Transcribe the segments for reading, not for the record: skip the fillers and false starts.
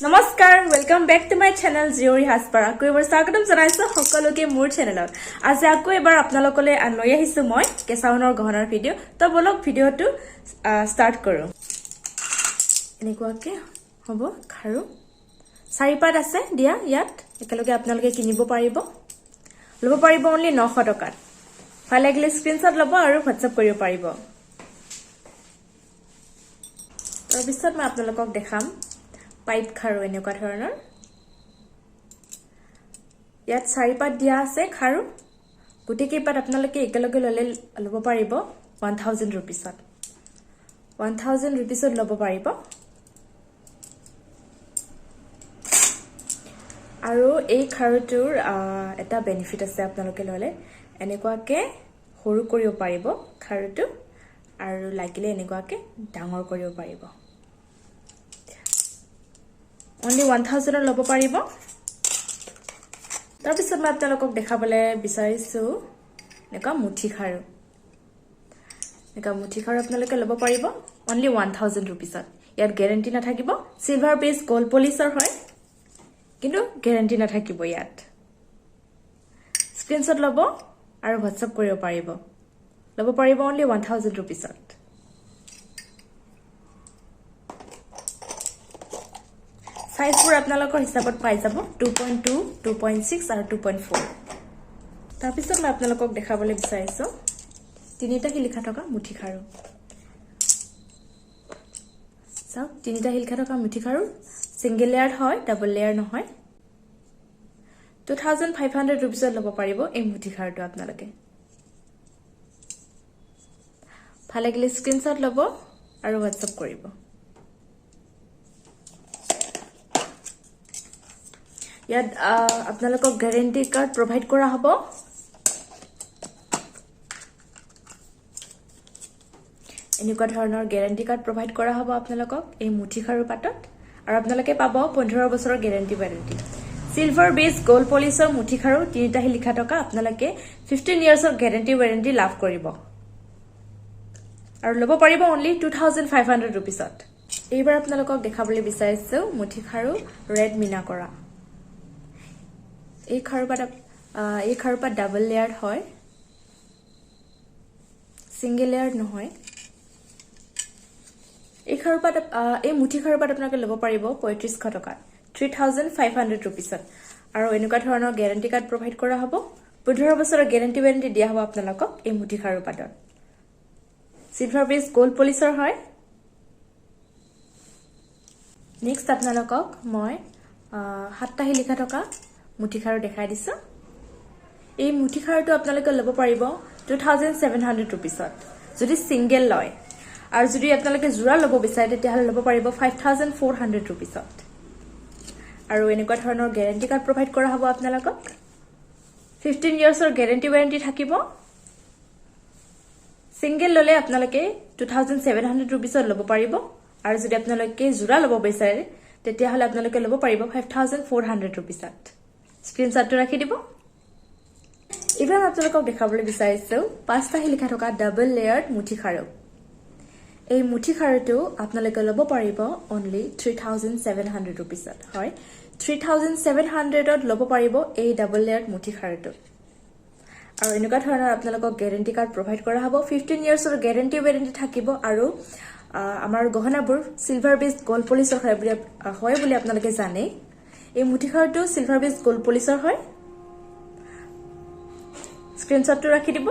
নমস্কাৰ welcome back to my channel জিয়ৰি হাজপাৰ আকৌ এবাৰ স্বাগতম জনাইছো সকলোকে মোৰ চেনেলত আজি আকৌ এবাৰ আপোনালোকলৈ লৈ আহিছো মই কেঁচাউনৰ গহনাৰ ভিডিঅ' তো বলক ভিডিঅ'টো ষ্টাৰ্ট কৰো এনেকুৱাকে হ'ব খাৰু চাৰিপাত আছে দিয়া ইয়াত একেলগে আপোনালোকে কিনিব পাৰিব ল'ব পাৰিব অনলি 900 টকাত ভাল লাগিলে স্ক্ৰিনশ্বট ল'ব আৰু হোৱাটছআপ কৰিব পাৰিব তাৰ পিছত মই আপোনালোকক দেখাম পাইপ খাৰু এনেকুৱা ধৰণৰ ইয়াত চাৰিপাত দিয়া আছে খাৰু গুটি কেইপাত আপোনালোকে একেলগে ল'ব পাৰিব 1000 रुपीसত 1000 रुपीसত ল'ব পাৰিব আৰু এই খাৰুটোৰ এটা বেনিফিট আছে আপোনালোকে ল'লে এনেকুৱাকে সৰু কৰিব পাৰিব খাৰুটো আৰু লাগিলে এনেকুৱাকে ডাঙৰ কৰিব পাৰিব Only 1000 ল'ব পাৰিব তাৰ পিছত মই আপোনালোকক দেখাবলৈ বিচাৰিছো এনেকা মুঠি খাৰু আপোনালোকে ল'ব পাৰিব only 1000 रुपीसত ইয়াত গ্যাৰান্টি নাথাকিব সিলভাৰ বেস গোল্ড পলিশৰ হয় কিন্তু গ্যাৰান্টি নাথাকিব ইয়াত স্ক্ৰিনশ্বট ল'ব আৰু হোৱাটছআপ কৰিব পাৰিব ল'ব পাৰিব only 1000 रुपीसত সাইজবোৰ আপোনালোকৰ হিচাপত পাই যাব 2.2 2.6 আৰু 2.4 তাৰ পিছত মই আপোনালোকক দেখাবলৈ বিচাৰিছো তিনিটা হিলিখা থকা মুঠি খাৰু চাও তিনিটা হিলিখা থকা মুঠি খাৰু সিঙ্গেল লেয়াৰ হয় ডাবল লেয়াৰ নহয় 2500 रुपीसত ল'ব পাৰিব এই মুঠি খাৰুটো আপোনালোকে ভাল লাগিলে স্ক্ৰিনশ্বট ল'ব আৰু হোৱাটছআপ কৰিব ইয়াত আপোনালোকক গ্যাৰান্টি কাৰ্ড প্ৰভাইড কৰা হ'ব এনেকুৱা ধৰণৰ গ্যাৰান্টি কাৰ্ড প্ৰভাইড কৰা হ'ব আপোনালোকক এই মুঠি খাৰু পাটত আৰু আপোনালোকে পাব 15 বছৰৰ guarantee warranty silver base gold পলিশৰ মুঠি খাৰু তিনিটা হিলিখা টকা আপোনালোকে 15 ইয়াৰ্ছৰ গ্যাৰান্টি ৱাৰেন্টি লাভ কৰিব আৰু ল'ব পাৰিব only 2500 रुपीसত এইবাৰ আপোনালোকক দেখাবলৈ বিচাৰিছো মুঠি খাৰু ৰেড মিনা কৰা এই খাৰুপাত ডাবল লেয়াৰ হয় সিঙ্গেল লেয়াৰ নহয় এই মুঠি খাৰুপাত আপোনালোকে ল'ব পাৰিব 3500 টকা 3500 रुपीसত আৰু এনেকুৱা ধৰণৰ গ্যাৰান্টি কাৰ্ড প্ৰভাইড কৰা হ'ব 15 বছৰৰ গ্যাৰান্টি ৱাৰেন্টি দিয়া হ'ব আপোনালোকক এই মুঠি খাৰুপাতত সিলভাৰ বেস গোল্ড পলিশৰ হয় নেক্সট আপোনালোকক মই 7টা হিলিখা থকা মুঠি খাৰু দেখাই দিছো এই মুঠি খাৰুটো আপোনালোকে ল'ব পাৰিব 2700 रुपीसত যদি সিঙ্গেল লয় আৰু যদি আপোনালোকে জোৰা ল'ব বিচাৰে তেতিয়াহ'লে ল'ব পাৰিব 5400 रुपीसত আৰু এনেকুৱা ধৰণৰ গ্যাৰান্টি কাৰ্ড প্ৰভাইড কৰা হ'ব আপোনালোকক 15 ইয়াৰ্ছৰ গ্যাৰান্টি ৱাৰেন্টি থাকিব সিঙ্গেল ল'লে আপোনালোকে 2700 रुपीसত ল'ব পাৰিব আৰু যদি আপোনালোকে জোৰা ল'ব বিচাৰে তেতিয়াহ'লে আপোনালোকে ল'ব পাৰিব 5400 रुपीसত স্ক্ৰিনশ্বটটো ৰাখি দিব এবাৰ আপোনালোকক দেখাবলৈ বিচাৰিছো 5টা হিলিখা থকা ডাবল লেয়াৰ্ড মুঠি খাৰু এই মুঠি খাৰুটো আপোনালোকে ল'ব পাৰিব only 3700 रुपीसত হয় 3700ত ল'ব পাৰিব এই ডাবল লেয়াৰ্ড মুঠি খাৰুটো আৰু এনেকুৱা ধৰণৰ আপোনালোকক গ্যাৰান্টি কাৰ্ড প্ৰভাইড কৰা হ'ব 15 ইয়াৰ্ছৰ গ্যাৰান্টি ৱাৰেন্টি থাকিব আৰু আমাৰ গহনাবোৰ সিলভাৰ বেস গোল্ড পলিশৰ হয় বুলি আপোনালোকে জানে এই মুঠি খাৰুটো সিলভাৰ বেস গোল্ড পলিশৰ হয় স্ক্ৰিনশ্বটটো ৰাখি দিব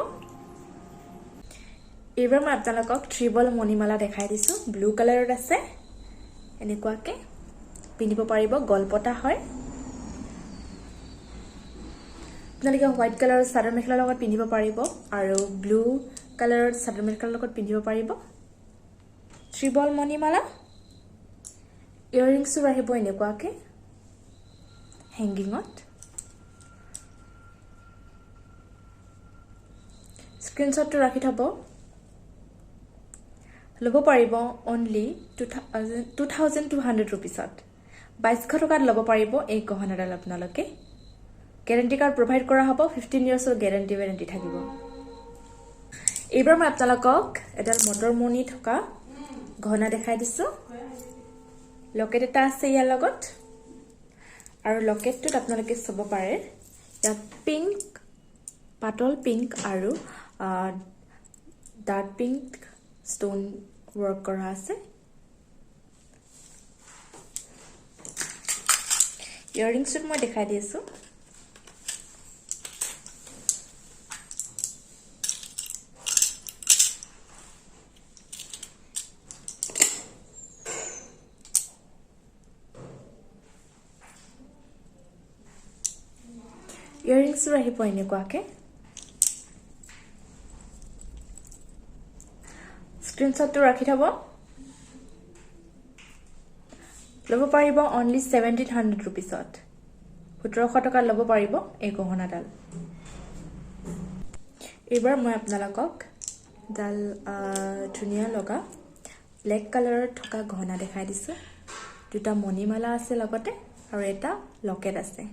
এইবাৰ মই আপোনালোকক ট্ৰিবল মণিমালা দেখাই দিছো ব্লু কালাৰত আছে এনেকুৱাকে পিন্ধিব পাৰিব গলপটা হয় আপোনালোকে হোৱাইট কালাৰৰ চাদৰ মেখেলাৰ লগত পিন্ধিব পাৰিব আৰু ব্লু কালাৰৰ চাদৰ মেখেলাৰ লগত পিন্ধিব পাৰিব ট্ৰিবল মণিমালা ইয়াৰিংছও আহিব এনেকুৱাকে হেংগিঙত স্ক্ৰিনশ্বটটো ৰাখি থব ল'ব পাৰিব only 2200 रुपीसত 2200 টকাত ল'ব পাৰিব এই গহনাডাল আপোনালোকে গ্যাৰান্টি কাৰ্ড প্ৰভাইড কৰা হ'ব 15 ইয়াৰ্ছৰ গ্যাৰান্টি ৱাৰেন্টি থাকিব এইবাৰ মই আপোনালোকক এডাল মটৰ মণি থকা গহনা দেখাই দিছো লকেট এটা আছে ইয়াৰ লগত আৰু লকেটটোত আপোনালোকে চাব পাৰে ইয়াত পিংক পাতল পিংক আৰু ডাৰ্ক পিংক ষ্টন ৱৰ্ক কৰা আছে ইয়াৰিংছটো মই দেখাই দিছো ইয়াৰিংছ আহিব এনেকুৱাকে স্ক্ৰিনশ্বটটো ৰাখি থব ল'ব পাৰিব অনলি 1700 रुपीसত 1700 টকা ল'ব পাৰিব এই গহনাডাল এবাৰ মই আপোনালোকক ডাল ধুনিয়া লগা ব্লেক কালাৰৰ থকা গহনা দেখাই দিছো দুটা মণিমালা আছে লগতে আৰু এটা লকেট আছে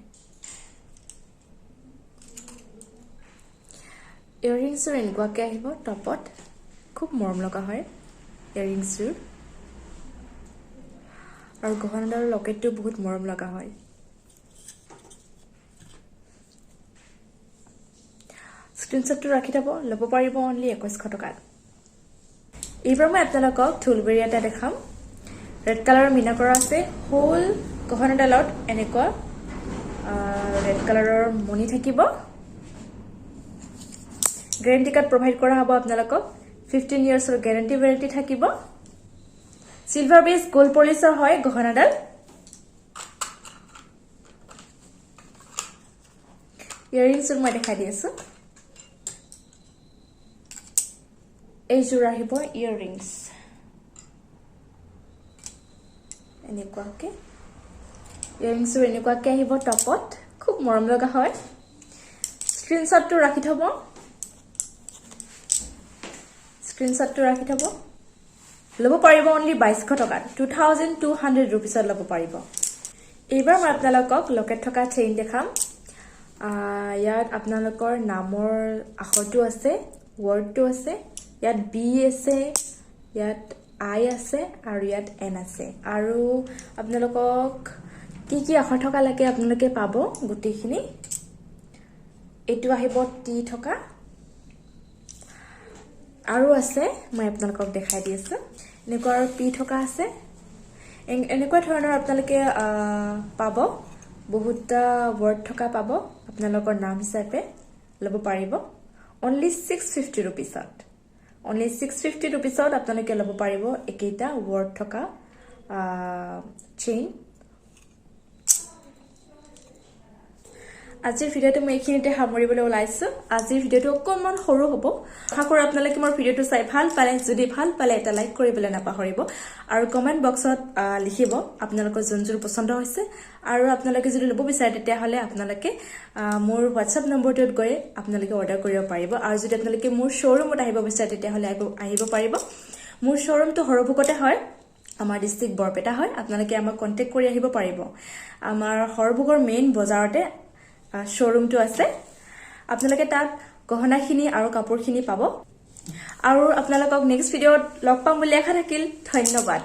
ইয়াৰিংছৰ এনেকুৱাকে আহিব টপত খুব মৰম লগা হয় ইয়াৰিংছৰ আৰু গহনাৰ লকেটটো বহুত মৰম লগা হয় স্ক্ৰিনশ্বটটো ৰাখি থব ল'ব পাৰিব অনলি 2100 টকাত এইবাৰ মই আপোনালোকক ঢোলবিৰি এটা দেখাম ৰেড কালাৰৰ মিনা কৰা আছে হোল গহনাডালত এনেকুৱা ৰেড কালাৰৰ মণি থাকিব গ্যাৰান্টি কাৰ্ড প্ৰভাইড কৰা হ'ব আপোনালোকক 15 ইয়াৰ্ছৰ গ্যাৰান্টি ওয়াৰেন্টি থাকিব সিলভাৰ বেস গোল্ড পলিশৰ হয় গহনাডাল ইয়াৰিংছ মই দেখাই দিছো এই জোৰ আহিব ইয়াৰিংছ এনেকুৱাকে ইয়াৰিংছৰ এনেকুৱাকে আহিব টপত খুব মৰম লগা হয় স্ক্ৰিনশ্বটটো ৰাখি থব স্ক্ৰিনশ্বটটো ৰাখি থব ল'ব পাৰিব অনলি 2200 টকাত 2200 रुपीसত ল'ব পাৰিব এইবাৰ মই আপোনালোকক লকেট থকা চেইন দেখাম ইয়াত আপোনালোকৰ নামৰ আখৰটো আছে ওৱৰ্ডটো আছে ইয়াত বি আছে ইয়াত আই আছে আৰু ইয়াত এন আছে আৰু আপোনালোকক কি আখৰ থকা লাগে আপোনালোকে পাব গুটিখিনি এটো আহিব টি থকা আৰু আছে মই আপোনালোকক দেখাই দি আছো এনেকুৱা পি থকা আছে এনেকুৱা ধৰণৰ আপোনালোকে পাব বহুতটা ওৱৰ্ড থকা পাব আপোনালোকৰ নাম হিচাপে ল'ব পাৰিব অনলি 650 रुपीसত অনলি 650 रुपीसত আপোনালোকে ল'ব পাৰিব একেটা ওৱৰ্ড থকা চেইন আজিৰ ভিডিওটো মই এইখিনিতে সামৰিবলৈ ওলাইছো আজিৰ ভিডিওটো অকমান সৰু হ'ব আশা কৰো আপোনালোকে মোৰ ভিডিওটো চাই ভাল পালে যদি ভাল পালে এটা লাইক কৰিবলৈ নাপাহৰিব আৰু কমেন্ট বক্সত লিখিব আপোনালোকৰ যোনযোৰ পছন্দ হৈছে আৰু আপোনালোকে যদি ল'ব বিচাৰে তেতিয়া হলে আপোনালোকে মোৰ WhatsApp নম্বৰটোত গৈ আপোনালোকে অৰ্ডাৰ কৰিব পাৰিব আৰু যদি আপোনালোকে মোৰ শ্বৰুমত আহিব বিচাৰে তেতিয়া হলে আহিব পাৰিব মোৰ শ্বৰুমটো হৰভুকতে হয় আমাৰ ডিস্ট্ৰিক্ট বৰপেটা হয় আপোনালোকে আমাক কন্টাক্ট কৰি আহিব পাৰিব আমাৰ হৰভুকৰ মেইন বজাৰতে শ্বৰুমটো আছে আপোনালোকে তাত গহনাখিনি আৰু কাপোৰখিনি পাব আৰু আপোনালোকক নেক্সট ভিডিওত লগ পাম বুলি আশা থাকিল ধন্যবাদ